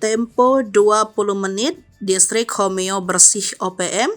Tempo 20 menit, Distrik Homeo bersih OPM,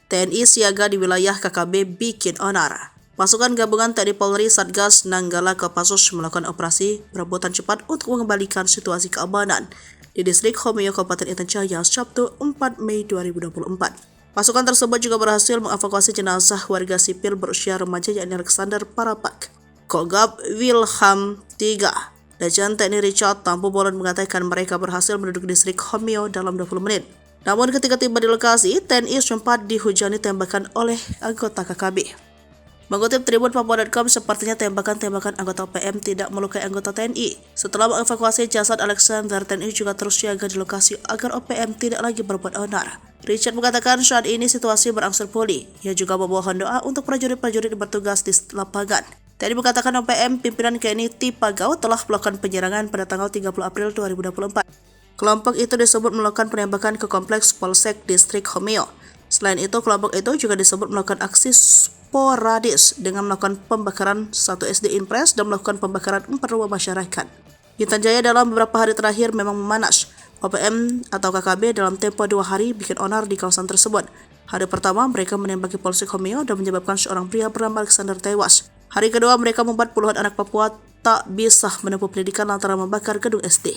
TNI siaga di wilayah KKB bikin onar. Pasukan gabungan TNI Polri Satgas Nanggala Kopassus melakukan operasi perebutan cepat untuk mengembalikan situasi keamanan di Distrik Homeo Kabupaten Intan Jaya Sabtu 4 Mei 2024. Pasukan tersebut juga berhasil mengevakuasi jenazah warga sipil berusia remaja yakni Alexander Parapak. Kogab Wilham III Lejen TNI Richard Tampu Bolon mengatakan mereka berhasil menduduk distrik Homeo dalam 20 menit. Namun ketika tiba di lokasi, TNI sempat dihujani tembakan oleh anggota KKB. Mengutip Tribun Papua.com, sepertinya tembakan-tembakan anggota OPM tidak melukai anggota TNI. Setelah mengevakuasi jasad Alexander, TNI juga terus siaga di lokasi agar OPM tidak lagi berbuat onar. Richard mengatakan saat ini situasi berangsur pulih. Ia juga memohon doa untuk prajurit-prajurit yang bertugas di lapangan. TNI mengatakan OPM pimpinan KNI Tipagau telah melakukan penyerangan pada tanggal 30 April 2024. Kelompok itu disebut melakukan penembakan ke kompleks Polsek Distrik Homeo. Selain itu, kelompok itu juga disebut melakukan aksi sporadis dengan melakukan pembakaran 1 SD Impres dan melakukan pembakaran 4 rumah masyarakat. Intan Jaya dalam beberapa hari terakhir memang memanas. OPM atau KKB dalam tempo 2 hari bikin onar di kawasan tersebut. Hari pertama mereka menembaki Polsek Homeo dan menyebabkan seorang pria bernama Alexander tewas. Hari kedua mereka membuat puluhan anak Papua tak bisa menempuh pendidikan lantaran membakar gedung SD.